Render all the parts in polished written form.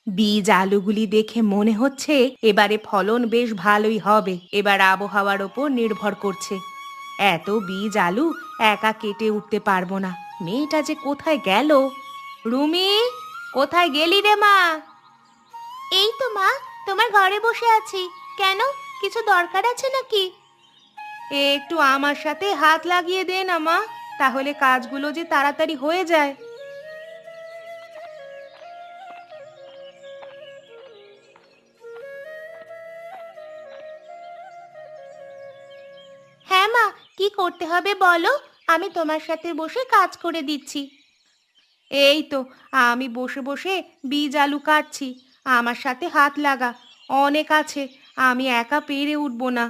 বীজ আলুগুলি দেখে মনে হচ্ছে এবারে ফলন বেশ ভালোই হবে। এবার আবহাওয়ার ওপর নির্ভর করছে। এত বীজ আলু একা কেটে উঠতে পারবো না। মেয়েটা যে কোথায় গেল? রুমি, কোথায় গেলি রে মা? এই তো মা, তোমার ঘরে বসে আছি। কেন, কিছু দরকার আছে নাকি? একটু আমার সাথে হাত লাগিয়ে দে না মা, তাহলে কাজগুলো যে তাড়াতাড়ি হয়ে যায়। হ্যাঁ মা, কি করতে হবে বলো, আমি তোমার সাথে বসে কাজ করে দিচ্ছি। এই তো, আমি বসে বসে বীজ আলু কাটছি। আমার সাথে হাত লাগা, অনেক আছে, আমি একা পেরে উঠবো না।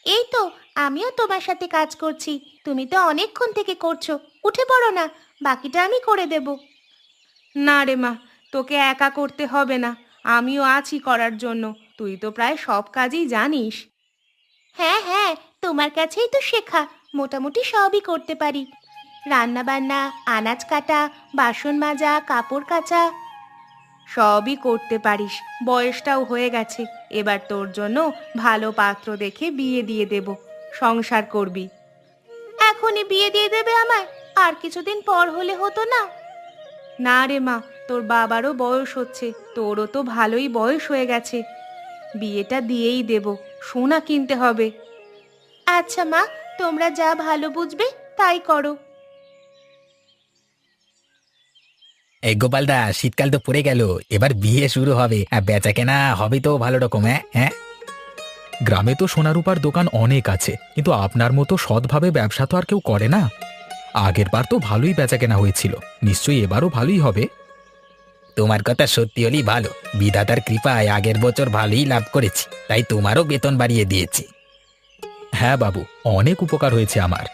এই তো, আমিও তোমার সাথে কাজ করছি। তুমি তো অনেকক্ষণ থেকে করছো, উঠে পড়ো না, বাকিটা আমি করে দেব। না রে মা, তোকে একা করতে হবে না, আমিও আছি করার জন্য। তুই তো প্রায় সব কাজই জানিস। হ্যাঁ হ্যাঁ, তোমার কাছেই তো শেখা, মোটামুটি সবই করতে পারি। রান্না বান্না, আনাজ কাটা, বাসন মাজা, কাপড় কাচা, সবই করতে পারিস। বয়সটাও হয়ে গেছে, এবার তোর জন্য ভালো পাত্র দেখে বিয়ে দিয়ে দেব, সংসার করবি। এখনই বিয়ে দিয়ে দেবে আমায়? আর কিছুদিন পর হলে হতো না? না রে মা, তোর বাবারও বয়স হচ্ছে, তোরও তো ভালোই বয়স হয়ে গেছে। বিয়েটা দিয়েই দেব, সোনা কিনতে হবে। আচ্ছা মা, তোমরা যা ভালো বুঝবে তাই করো। এই গোপালদা, শীতকাল তো পড়ে গেল, এবার বিয়ে শুরু হবে আর বেচা কেনা হবে তো ভালো রকম। হ্যাঁ হ্যাঁ। গ্রামে তো সোনারূপার দোকান অনেক আছে, কিন্তু আপনার মতো সৎভাবে ব্যবসা তো আর কেউ করে না। আগের বার তো ভালোই বেচা কেনা হয়েছিল, নিশ্চয়ই এবারও ভালোই হবে। তোমার কথা সত্যি হলেই ভালো। বিধাতার কৃপায় আগের বছর ভালোই লাভ করেছি, তাই তোমারও বেতন বাড়িয়ে দিয়েছি। হ্যাঁ বাবু, অনেক উপকার হয়েছে আমার।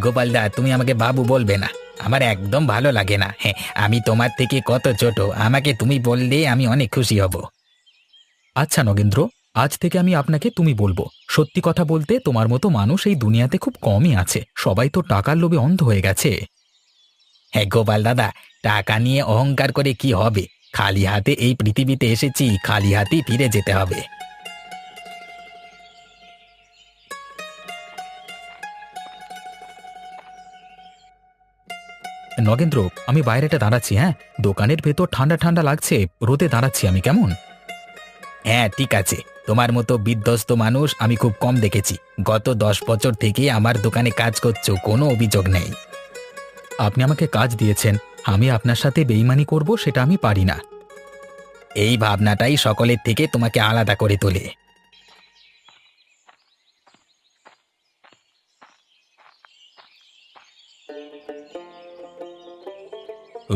গোপালদা, তুমি আমাকে বাবু বলবে না, আমার একদম ভালো লাগে না। হ্যাঁ, আমি তোমার থেকে কত ছোট, আমাকে তুমি বললে আমি অনেক খুশি হব। আচ্ছা নগেন্দ্র, আজ থেকে আমি আপনাকে তুমি বলবো। সত্যি কথা বলতে, তোমার মতো মানুষ এই দুনিয়াতে খুব কমই আছে, সবাই তো টাকার লোভে অন্ধ হয়ে গেছে। হ্যাঁ গোপাল দাদা, টাকা নিয়ে অহংকার করে কি হবে? খালি হাতে এই পৃথিবীতে এসেছি, খালি হাতেই ফিরে যেতে হবে। নগেন্দ্র, আমি বাইরেটা দাঁড়াচ্ছি। হ্যাঁ, দোকানের ভেতর ঠান্ডা ঠান্ডা লাগছে, রোদে দাঁড়াচ্ছি আমি, কেমন? হ্যাঁ ঠিক আছে, তোমার মতো বিধ্বস্ত মানুষ আমি খুব কম দেখেছি। গত 10 বছর থেকে আমার দোকানে কাজ করছো, কোনো অভিযোগ নেই। আপনি আমাকে কাজ দিয়েছেন, আমি আপনার সাথে বেইমানি করব সেটা আমি পারি না। এই ভাবনাটাই সকলের থেকে তোমাকে আলাদা করে তোলে।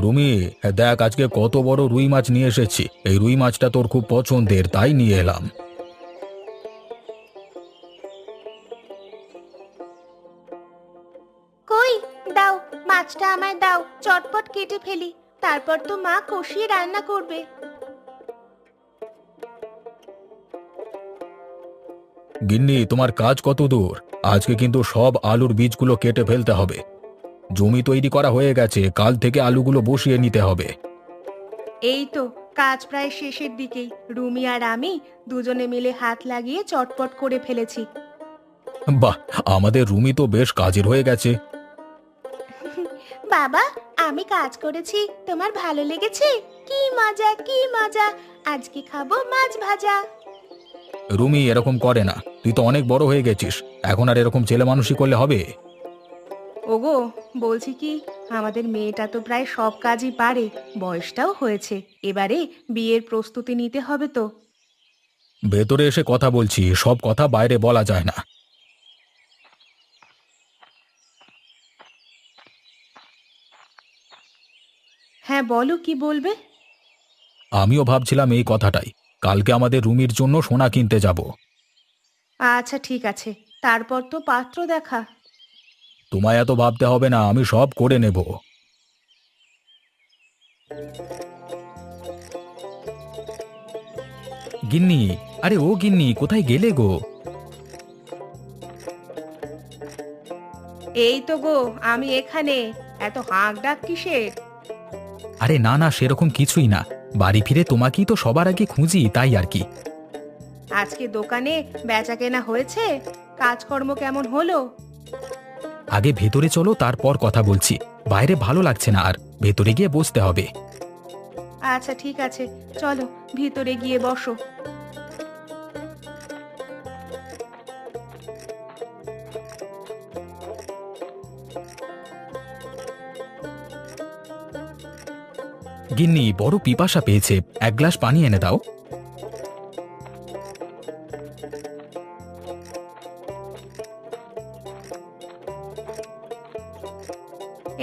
রুমি, দেখ আজকে কত বড় রুই মাছ নিয়ে এসেছি। এই রুই মাছটা তোর খুব পছন্দের, তাই নিয়ে এলাম। কই, দাও, মাছটা আমায় দাও, চটপট কেটে ফেলি, তারপর তো মা কষিয়ে রান্না করবে। গিন্নি, তোমার কাজ কত দূর? আজকে কিন্তু সব আলুর বীজগুলো কেটে ফেলতে হবে। জমি তৈরি করা হয়ে গেছে, কাল থেকে আলুগুলো বসিয়ে নিতে হবে। এই তো, কাজ প্রায় শেষের দিকেই। রুমি আর আমি দুজনে মিলে হাত লাগিয়ে চটপট করে ফেলেছি। বাহ, আমাদের রুমি তো বেশ কাজের হয়ে গেছে। বাবা, আমি কাজ করেছি, তোমার ভালো লেগেছে? কি মজা, কি মজা! আজকে খাবো মাছ ভাজা। রুমি এরকম করে না, তুই তো অনেক বড় হয়ে গেছিস, এখন আর এরকম ছেলে মানুষই করলে হবে? ওগো, বলছি কি, আমাদের মেয়েটা তো প্রায় সব কাজই পারে, বয়সটাও হয়েছে, এবারে বিয়ের প্রস্তুতি নিতে হবে তো। ভেতরে এসে কথা বলছি, সব কথা বাইরে বলা যায় না। হ্যাঁ বলো, কি বলবে? আমিও ভাবছিলাম এই কথাটাই, কালকে আমাদের রুমির জন্য সোনা কিনতে যাব। আচ্ছা ঠিক আছে, তারপর তো পাত্র দেখা। তোমায় এত ভাবতে হবে না, আমি সব করে নেব। গিন্নি, আরে ও গিন্নি, কোথায় গেলে গো? এই তো গো, আমি এখানে। এত হাঁক ডাক কিসের? আরে না না, সেরকম কিছুই না। বাড়ি ফিরে তোমাকেই তো সবার আগে খুঁজি, তাই আর কি। আজকে দোকানে বেচা কেনা হয়েছে? কাজকর্ম কেমন হলো? আগে ভেতরে চলো, তারপর কথা বলছি। বাইরে ভালো লাগছে না আর, ভেতরে গিয়ে বসতে হবে। আচ্ছা ঠিক আছে, চলো ভিতরে গিয়ে বসো। গিন্নি, বড় পিপাসা পেয়েছে, এক গ্লাস পানি এনে দাও।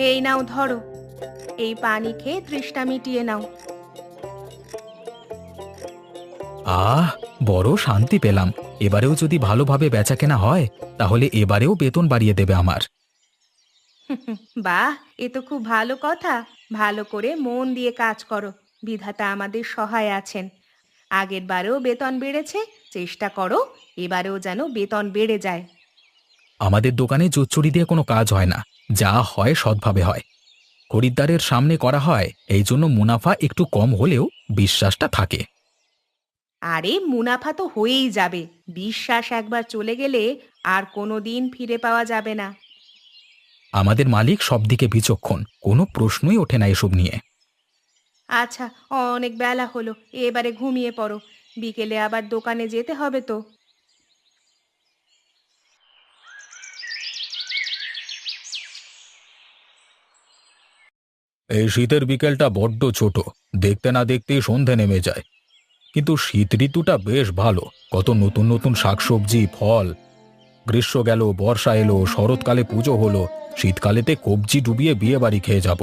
এই নাও ধরো, এই পানি খেয়ে তৃষ্ণা মিটিয়ে নাও। আহ, বড় শান্তি পেলাম। এবারেও যদি ভালোভাবে বেচাকেনা হয়, তাহলে এবারেও বেতন বাড়িয়ে দেবে আমার। বাহ, এ তো খুব ভালো কথা। ভালো করে মন দিয়ে কাজ করো, বিধাতা আমাদের সহায় আছেন। আগের বারেও বেতন বেড়েছে, চেষ্টা করো এবারেও যেন বেতন বেড়ে যায়। আমাদের দোকানে জোচ্চুরি দিয়ে কোনো কাজ হয় না, যা হয় সৎভাবে হয়। খরিদ্দারের সামনে করা হয়, এই জন্য মুনাফা একটু কম হলেও বিশ্বাসটা থাকে। আরে মুনাফা তো হয়েই যাবে, বিশ্বাস একবার চলে গেলে আর কোনো দিন ফিরে পাওয়া যাবে না। আমাদের মালিক সবদিকে বিচক্ষণ, কোনো প্রশ্নই ওঠে না এসব নিয়ে। আচ্ছা, অনেক বেলা হলো, এবারে ঘুমিয়ে পড়ো। বিকেলে আবার দোকানে যেতে হবে তো। এই শীতের বিকেলটা বড্ড ছোট, দেখতে না দেখতেই সন্ধে নেমে যায়। কিন্তু শীত ঋতুটা বেশ ভালো, কত নতুন নতুন শাকসবজি, ফল। গ্রীষ্ম গেল, বর্ষা এলো, শরৎকালে পুজো হলো, শীতকালেতে কবজি ডুবিয়ে বিয়ে বাড়ি খেয়ে যাব।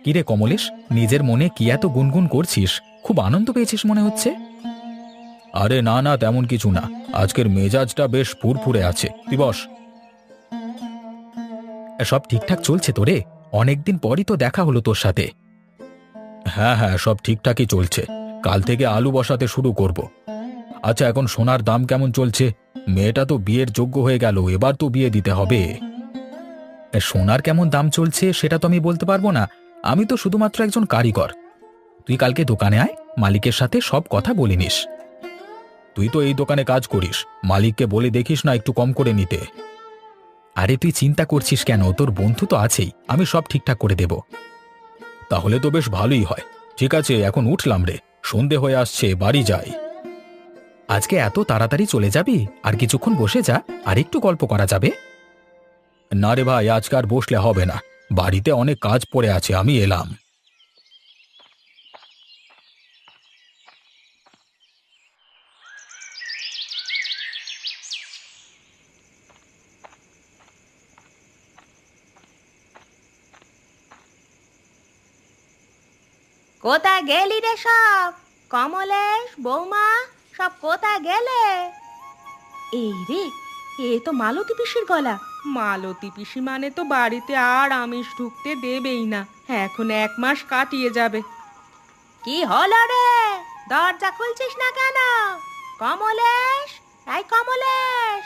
কিরে কমলেশ, নিজের মনে কি এত গুনগুন করছিস? খুব আনন্দ পেয়েছিস মনে হচ্ছে। আরে না না, তেমন কিছু না। আজকের মেজাজটা বেশ ফুরফুরে আছে, তুই বস। সব ঠিকঠাক চলছে তো রে? অনেকদিন পরই তো দেখা হলো তোর সাথে। হ্যাঁ হ্যাঁ, সব ঠিকঠাকই চলছে। কাল থেকে আলু বসাতে শুরু করব। আচ্ছা, এখন সোনার দাম কেমন চলছে? মেয়েটা তো বিয়ের যোগ্য হয়ে গেল, এবার তো বিয়ে দিতে হবে। সোনার কেমন দাম চলছে সেটা তো আমি বলতে পারবো না, আমি তো শুধুমাত্র একজন কারিগর। তুই কালকে দোকানে আয়, মালিকের সাথে সব কথা বলে নিস। তুই তো এই দোকানে কাজ করিস, মালিককে বলে দেখিস না একটু কম করে নিতে। আরে তুই চিন্তা করছিস কেন, তোর বন্ধু তো আছেই, আমি সব ঠিকঠাক করে দেব। তাহলে তো বেশ ভালোই হয়। ঠিক আছে, এখন উঠলাম রে, সন্ধে হয়ে আসছে, বাড়ি যাই। আজকে এত তাড়াতাড়ি চলে যাবি? আর কিছুক্ষণ বসে যা, আর একটু গল্প করা যাবে। না রে ভাই, আজকে আর বসলে হবে না, বাড়িতে অনেক কাজ পড়ে আছে, আমি এলাম। কোথায় গেলি রে সব? কমলেশ, বৌমা, সব কোথায় গেলে? এই রে, এ তো মালতী পিসির গলা। মালতী পিসি মানে তো বাড়িতে আর আমিষ ঢুকতে দেবেই না, এখন 1 মাস কাটিয়ে যাবে। কি হলো রে? দরজা খুলছিস না কেন? কমলেশ, এই কমলেশ!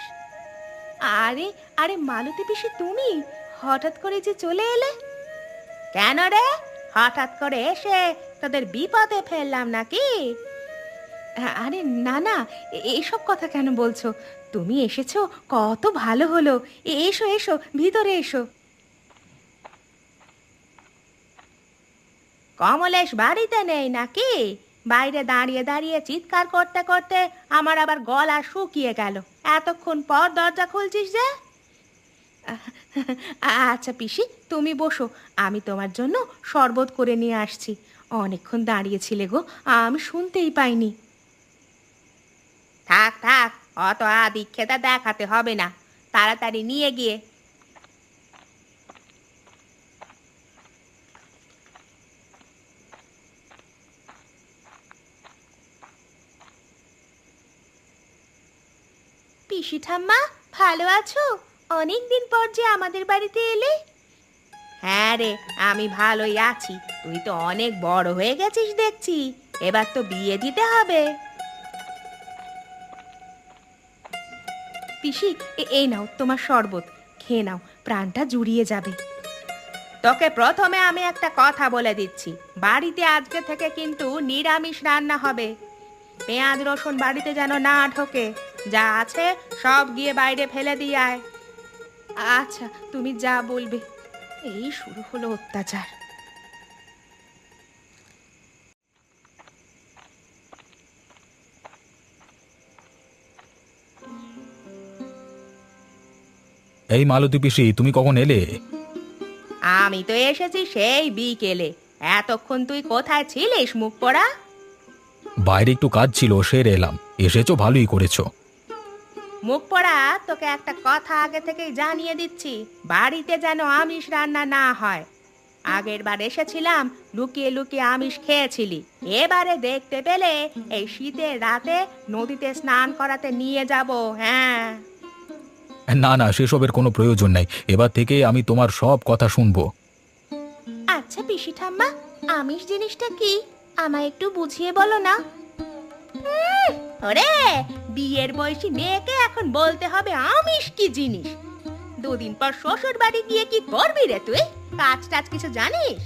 আরে আরে মালতী পিসি, তুমি হঠাৎ করে যে চলে এলে? কেন রে, হঠাৎ করে এসে তোদের বিপদে ফেললাম নাকি? আরে না না, এসব কথা কেন বলছো? তুমি এসেছো, কত ভালো হলো। এসো এসো, ভিতরে এসো। কমলেশ বাড়িতে নেই নাকি? বাইরে দাঁড়িয়ে দাঁড়িয়ে চিৎকার করতে করতে আমার আবার গলা শুকিয়ে গেল। এতক্ষণ পর দরজা খুলছিস যে? আচ্ছা পিসি, তুমি বসো, আমি তোমার জন্য শরবত করে নিয়ে আসছি। অনেকক্ষণ দাঁড়িয়েছিলে গো, আমি শুনতেই পাইনি। থাক থাক, অত আদিক্ষেতা দেখাতে হবে না, তাড়াতাড়ি নিয়ে গিয়ে। পিসি ঠাম্মা, ভালো আছো? অনেক দিন পর যে আমাদের বাড়িতে এলে। হ্যাঁ রে, আমি ভালোই আছি। তুই তো অনেক বড় হয়ে গেছিস দেখছি, এবার তো বিয়ে দিতে হবে। পিসি, এই নাও তোমার শরবত, খেয়ে নাও, প্রাণটা জুড়িয়ে যাবে। তোকে প্রথমে আমি একটা কথা বলে দিচ্ছি, বাড়িতে আজকে থেকে কিন্তু নিরামিষ রান্না হবে। পেঁয়াজ রসুন বাড়িতে যেন না ঢোকে, যা আছে সব গিয়ে বাইরে ফেলে দিয়ে আয়। আচ্ছা, তুমি যা বলবে। এই শুরু হলো অত্যাচার। এই মালতী পিসি, তুমি কখন এলে? আমি তো এসেছি সেই বিকেলে। এতক্ষণ তুই কোথায় ছিলিস মুখ পোড়া? বাইরে একটু কাজ ছিল, সেরে এলাম। এসেছো, ভালোই করেছো। মুখ পোড়া, তোকে একটা কথা আগে থেকেই জানিয়ে দিচ্ছি, বাড়িতে যেন আমিষ রান্না না হয়। আগের বার এসেছিলাম, লুকিয়ে লুকিয়ে আমিষ খেয়েছিলি। এবারে দেখতে পেলে এই শীতের রাতে নদীতে স্নান করাতে নিয়ে যাব। হ্যাঁ, না না, সেসবের কোনো প্রয়োজন নাই। এবার থেকে আমি তোমার সব কথা শুনবো। আচ্ছা পিসি ঠাম্মা, আমিষ জিনিসটা কি আমায় একটু বুঝিয়ে বলো না। ওরে, বিয়ের বয়সী মেয়েকে এখন বলতে হবে আমিষ কি জিনিস? দুদিন পর শ্বশুর বাড়ি গিয়ে কি করবি রে তুই? কাজ টাজ কিছু জানিস?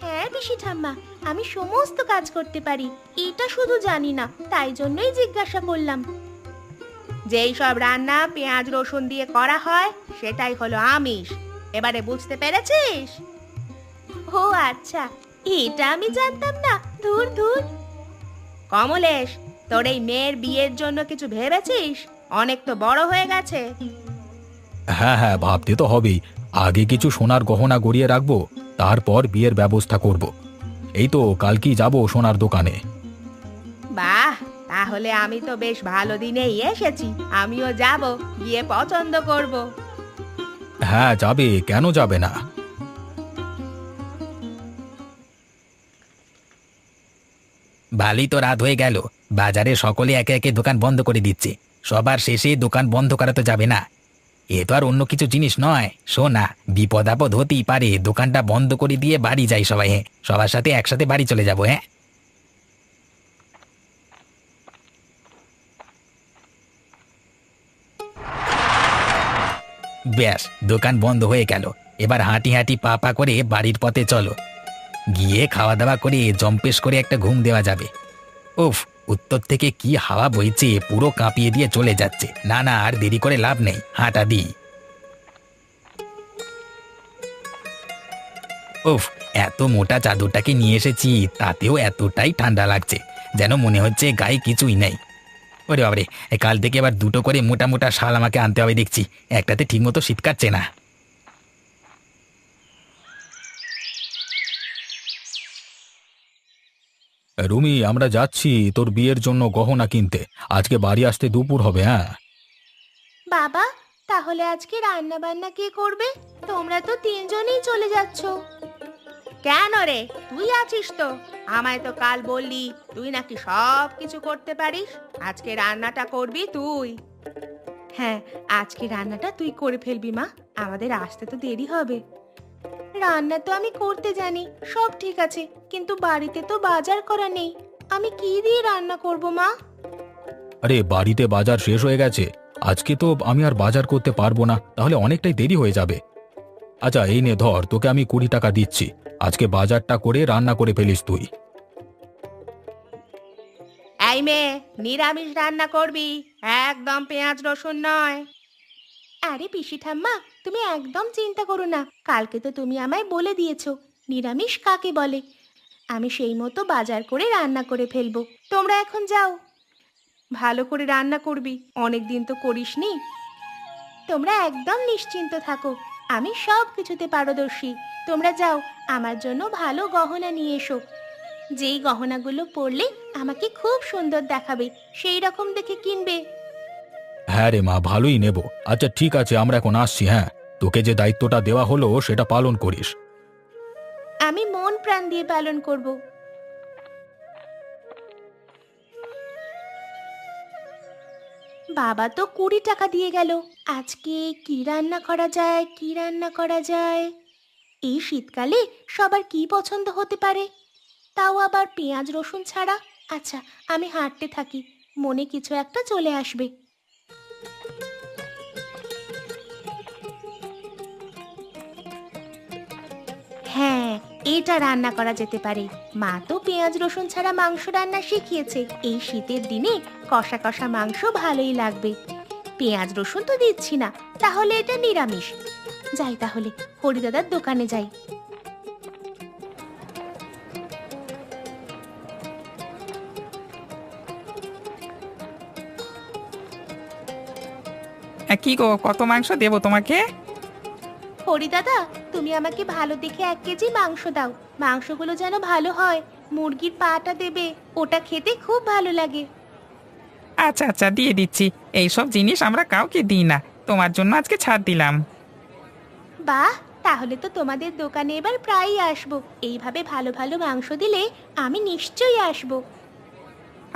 হ্যাঁ পিসি ঠাম্মা, আমি সমস্ত কাজ করতে পারি, এটা শুধু জানি না, তাই জন্যই জিজ্ঞাসা করলাম। যেই সব রান্না পেঁয়াজ রসুন দিয়ে করা হয় সেটাই হলো আমিষ। এবারে বুঝতে পেরেছিস? ও আচ্ছা, এটা আমি জানতাম না। ধুর ধুর। কমলেশ, তোর এই মেয়ের বিয়ের জন্য কিছু ভেবেছিস? অনেক তো বড় হয়ে গেছে। হ্যাঁ হ্যাঁ, ভাবতে তো হবেই। আগে কিছু সোনার গহনা গড়িয়ে রাখবো, তারপর বিয়ের ব্যবস্থা করব। এই তো কালকেই যাব সোনার দোকানে। বাহ, তাহলে আমি তো বেশ ভালো দিনেই এসেছি। আমিও যাব, গিয়ে পছন্দ করব। হ্যাঁ যাবে, কেন যাবে না? ভালোই তো রাত হয়ে গেল। বাজারে সকলে একে একে দোকান বন্ধ করে দিচ্ছে। সবার শেষে দোকান বন্ধ করা তো যাবে না। এ তো আর অন্য কিছু জিনিস নয়। শোনা, বিপদ আপদ হতেই পারে, দোকানটা বন্ধ করে দিয়ে বাড়ি যাই সবাই। হ্যাঁ, সবার সাথে একসাথে বাড়ি চলে যাবো। হ্যাঁ, ব্যাস, দোকান বন্ধ হয়ে গেল। এবার হাঁটি হাঁটি পা পা করে বাড়ির পথে চলো। গিয়ে খাওয়া দাওয়া করে জম্পেশ করে একটা ঘুম দেওয়া যাবে। উফ, উত্তর থেকে কি হাওয়া বইছে, পুরো কাঁপিয়ে দিয়ে চলে যাচ্ছে। না না, আর দেরি করে লাভ নেই, হাঁটা দিই। উফ, এত মোটা চাদরটাকে নিয়ে এসেছি, তাতেও এতটাই ঠান্ডা লাগছে, যেন মনে হচ্ছে গায়ে কিছুই নেই। ওরে বাবারে, কাল থেকে আবার দুটো করে মোটা মোটা শাল আমাকে আনতে হবে দেখছি। একটাতে ঠিকমতো শীত কাটছে না। রুমি, আমরা যাচ্ছি তোর বিয়ের জন্য গহনা কিনতে। আজকে বাড়ি আসতে দুপুর হবে। হ্যাঁ বাবা, তাহলে আজকে রান্না বান্না কে করবে? তোমরা তো তিনজনেই চলে যাচ্ছ। কেন রে, তুই আছিস তো। আমায় তো কাল বললি তুই নাকি সব কিছু করতে পারিস। আজকে রান্নাটা করবি তুই। হ্যাঁ, আজকে রান্নাটা তুই করে ফেলবি মা, আমাদের আসতে তো দেরি হবে। রান্না তো আমি করতে জানি, সব ঠিক আছে, কিন্তু বাড়িতে তো বাজার করা নেই। আমি কি দিয়ে রান্না করব মা? আরে, বাড়িতে বাজার শেষ হয়ে গেছে। আজকে তো আমি আর বাজার করতে পারবো না, তাহলে অনেকটাই দেরি হয়ে যাবে। আচ্ছা এই নে ধর, তোকে আমি 20 টাকা দিচ্ছি। আজকে বাজারটা করে রান্না করে ফেলিস তুই। এই মেয়ে, নিরামিষ রান্না করবি, একদম পেঁয়াজ রসুন নয়। আরে পিসি ঠাম্মা, তুমি একদম চিন্তা করো না, কালকে তো তুমি আমায় বলে দিয়েছো নিরামিষ কাকে বলে। আমি সেই মতো বাজার করে রান্না করে ফেলবো। তোমরা এখন যাও। ভালো করে রান্না করবি, অনেক দিন তো করিসনি। তোমরা একদম নিশ্চিন্ত থাকো, আমি সব কিছুতে পারদর্শী। তোমরা যাও, আমার জন্য ভালো গহনা নিয়ে এসো। যেই গহনাগুলো পরলে আমাকে খুব সুন্দর দেখাবে, সেই রকম দেখে কিনবে। হ্যাঁ রে মা, ভালোই নেব। আচ্ছা ঠিক আছে, আমরা এখন আসছি। হ্যাঁ, তোকে যে দায়িত্বটা দেওয়া হলো সেটা পালন করিস। আমি মন প্রাণ দিয়ে পালন করব। বাবা তো 20 টাকা দিয়ে গেল। আজকে কি রান্না করা যায়, কি রান্না করা যায়? এই শীতকালে সবার কি পছন্দ হতে পারে? তাও আবার পেঁয়াজ রসুন ছাড়া। আচ্ছা, আমি হাঁটতে থাকি, মনে কিছু একটা চলে আসবে। এটা রান্না করা যেতে পারে। মা তো পেঁয়াজ রসুন ছাড়া মাংস রান্না শিখিয়েছে। এই শীতের দিনে কষা কষা মাংস ভালোই লাগবে। পেঁয়াজ রসুন তো দিচ্ছি না, তাহলে এটা নিরামিষ। যাই তাহলে, হরিদাদার দোকানে যাই। কি গো, কত মাংস দেবো তোমাকে? হরিদাদা, তুমি আমাকে ভালো দেখে 1 কেজি মাংস দাও। মাংসগুলো যেন ভালো হয়। মুরগির পাটা দেবে, ওটা খেতে খুব ভালো লাগে। আচ্ছা আচ্ছা, দিয়ে দিচ্ছি। এইসব জিনিস আমরা কাউকে দিই না, তোমার জন্য আজকে ছাড় দিলাম। বাহ, তাহলে তো তোমাদের দোকানে এবার প্রায়ই আসবো। এইভাবে ভালো ভালো মাংস দিলে আমি নিশ্চয়ই আসবো।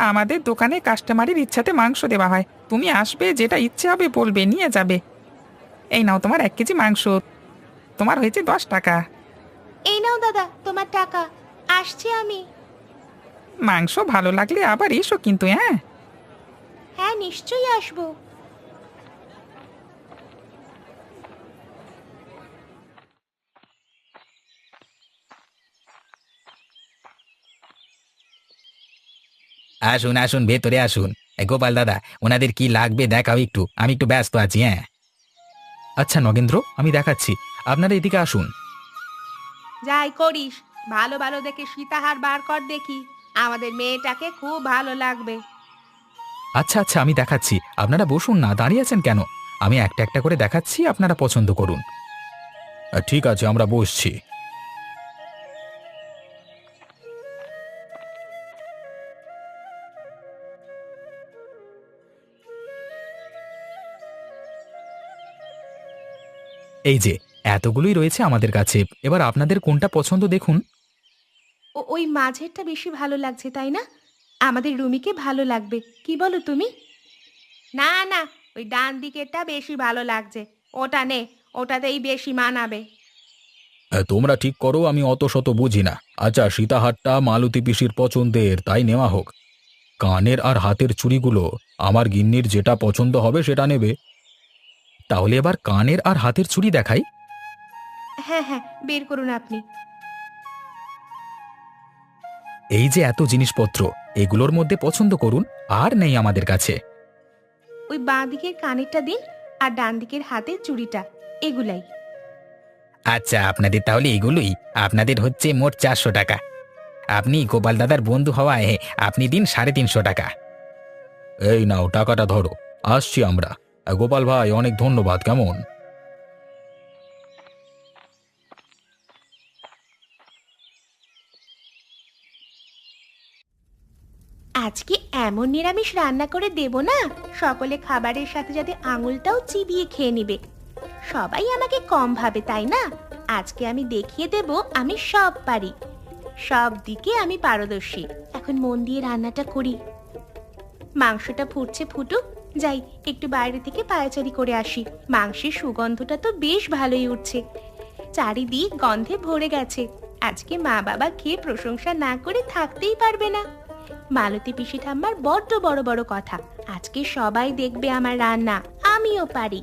আমাদের দোকানে কাস্টমারের ইচ্ছাতে মাংস দেওয়া হয়। তুমি আসবে, যেটা ইচ্ছে হবে বলবে, নিয়ে যাবে। এই নাও তোমার 1 কেজি মাংস। তোমার হয়েছে 10 টাকা। এই নাও দাদা, তোমার টাকা। আসছি আমি। মাংস ভালো লাগলে আবার এসো কিন্তু, হ্যাঁ? হ্যাঁ, নিশ্চয়ই আসবো। আসুন আসুন, ভেতরে আসুন। গোপাল দাদা, ওনাদের কি লাগবে দেখাও একটু, আমি একটু ব্যস্ত আছি। হ্যাঁ, আচ্ছা নগেন্দ্র, আমি দেখাচ্ছি। আপনারা এদিকে আসুন। যাই করিস, ভালো ভালো দেখে সীতাহার বার কর দেখি। আমাদের মেয়েটাকে খুব ভালো লাগবে। আচ্ছা আচ্ছা, আমি দেখাচ্ছি। আপনারা বসুন না, দাঁড়িয়ে আছেন কেন? আমি একটা একটা করে দেখাচ্ছি, আপনারা পছন্দ করুন। ঠিক আছে, আমরা বসছি। এই যে, এতগুলোই রয়েছে আমাদের কাছে। এবার আপনাদের কোনটা পছন্দ দেখুন। ওই মাঝেরটা বেশি ভালো লাগছে, তাই না? আমাদের রুমিকে ভালো লাগবে, কি বলো তুমি? না না, ওই ডান দিকেরটা বেশি ভালো লাগছে। ওটা নে, ওটাতেই বেশি মানাবে। তোমরা ঠিক করো, আমি অত শত বুঝি না। আচ্ছা, সীতাহারটা মালতী পিসির পছন্দের, তাই নেওয়া হোক। কানের আর হাতের চুড়িগুলো আমার গিন্নির যেটা পছন্দ হবে সেটা নেবে। তাহলে এবার কানের আর হাতের চুড়ি দেখাই। হ্যাঁ হ্যাঁ, বের করুন আপনি। এই যে এত জিনিসপত্র, এগুলোর মধ্যে পছন্দ করুন। আর নেই আমাদের কাছে। ওই বাঁ দিকের কানেরটা দিন, আর ডান দিকের হাতের চুড়িটা, এগুলাই। আচ্ছা, আপনাদের তাহলে এগুলোই। আপনাদের হচ্ছে মোট 400 টাকা। আপনি গোপাল দাদার বন্ধু হওয়ায় আপনি দিন 350 টাকা। এই নাও, টাকাটা ধরো। আসছি আমরা। গোপাল ভাই, অনেক ধন্যবাদ। কেমন? আজকে এমন নিরামিষ রান্না করে দেব না, সকলে খাবারের সাথে সাথে আঙুলটাও চিবিয়ে খেয়ে নিবে। সবাই আমাকে কম ভাবে, তাই না? আজকে আমি দেখিয়ে দেব আমি সব পারি। সব দিকে আমি পারদর্শী। এখন মন দিয়ে রান্নাটা করি। মাংসটা ফুটছে, ফুটুক। যাই, একটু বাইরে থেকে পায়চারি করে আসি। মাংসের সুগন্ধটা তো বেশ ভালোই উঠছে। চারিদিক গন্ধে ভরে গেছে। আজকে মা বাবা খেয়ে প্রশংসা না করে থাকতেই পারবে না। মালতী পিসি ঠাম্মার বড্ড বড় বড় কথা। আজকে সবাই দেখবে আমার রান্না, আমিও পারি।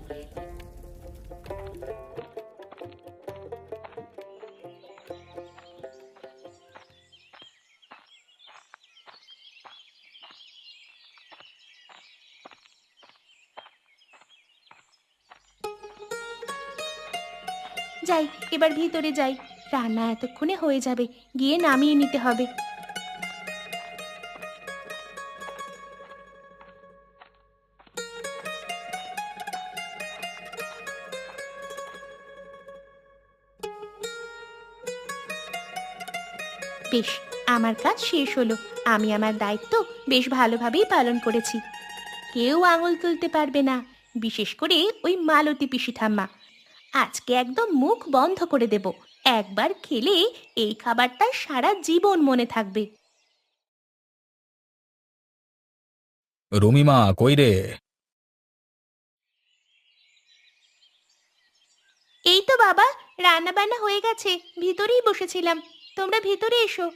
যাই, এবার ভিতরে যাই। রান্না এতক্ষণে হয়ে যাবে, গিয়ে নামিয়ে নিতে হবে। বেশ, আমার কাজ শেষ হলো। আমি আমার দায়িত্ব বেশ ভালোভাবেই পালন করেছি। কেউ আঙুল তুলতে পারবে না, বিশেষ করে ওই মালতী পিসি ঠাম্মা। আজকে একদম মুখ বন্ধ করে দেব। একবার খেলে এই খাবারটা সারা জীবন মনে থাকবে। রুমিমা, কই রে? এই তো বাবা, রান্না বান্না হয়ে গেছে, ভিতরেই বসেছিলাম। তোমরা ভিতরে এসো।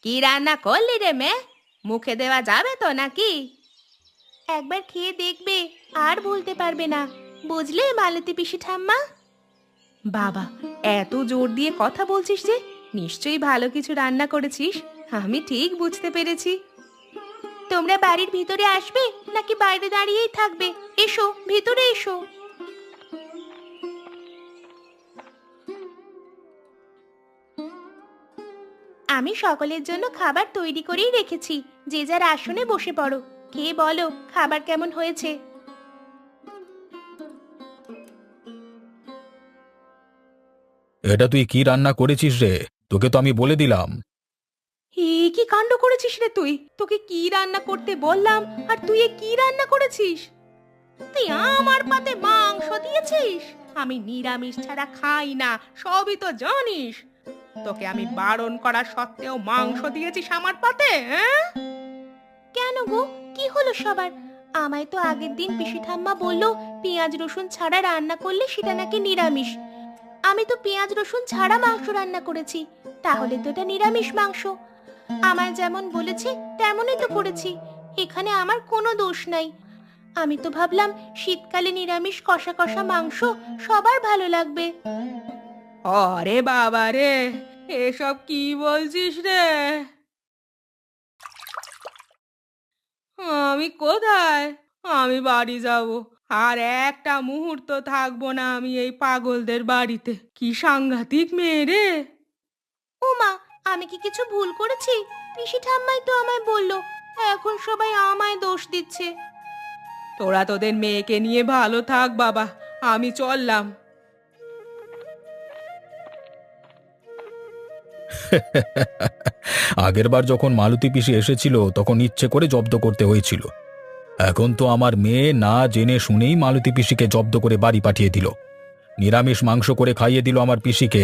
কি রান্না করলি রে মেয়ে? মুখে দেওয়া যাবে তো নাকি? একবার খেয়ে দেখবে, আর ভুলতে পারবে না। বুঝলে মালতী পিসি ঠাম্মা? বাবা, এত জোর দিয়ে কথা বলছিস যে, নিশ্চয়ই ভালো কিছু রান্না করেছিস, আমি ঠিক বুঝতে পেরেছি। তোমরা বাড়ির ভিতরে আসবে নাকি বাইরে দাঁড়িয়েই থাকবে? এসো, ভিতরে এসো। আমি সকলের জন্য খাবার তৈরি করেই রেখেছি, যে যার আসনে বসে পড়ো। খেয়ে বলো খাবার কেমন হয়েছে। এটা তুই কি রান্না করেছিস রে? তোকে তো আমি বলে দিলাম। এ কি কাণ্ড করেছিস রে তুই! তোকে কি রান্না করতে বললাম, আর তুই এ কি রান্না করেছিস? তুই আমার পাতে মাংস দিয়েছিস? আমি নিরামিষ ছাড়া খাই না, সবই তো জানিস। তোকে আমি বারণ করা সত্ত্বেও মাংস দিয়েছিস আমার পাতে, হ্যাঁ? কেন গো, কি হলো সবার? আমায় তো আগের দিন পিসি ঠাম্মা বললো পেঁয়াজ রসুন ছাড়া রান্না করলে সেটা নাকি নিরামিষ। আমি তো পেঁয়াজ রসুন ছাড়া মাংস রান্না করেছি, তাহলে তো এটা নিরামিষ মাংস। আমায় যেমন বলেছে তেমনই তো করেছি, এখানে আমার কোনো দোষ নাই। আমি তো ভাবলাম শীতকালে নিরামিষ কষা কষা মাংস সবার ভালো লাগবে। আরে বাবা রে, এসব কি বলছিস রে? আমি কোথায়? আমি বাড়ি যাব, আর একটা মুহূর্ত থাকবো না আমি এই পাগলদের বাড়িতে। কি সাংঘাতিক মেয়ে রে! ও মা, আমি কি কিছু ভুল করেছি? পিসি ঠাম্মাই তো আমায় বললো, এখন সবাই আমায় দোষ দিচ্ছে। তোরা তোদের মেয়েকে নিয়ে ভালো থাক বাবা, আমি চললাম। আগেরবার যখন মালতী পিসি এসেছিল তখন ইচ্ছে করে জব্দ করতে হয়েছিল। এখন তো আমার মেয়ে না জেনে শুনেই মালতী পিসিকে জব্দ করে বাড়ি পাঠিয়ে দিল। নিরামিষ মাংস করে খাইয়ে দিল আমার পিসিকে।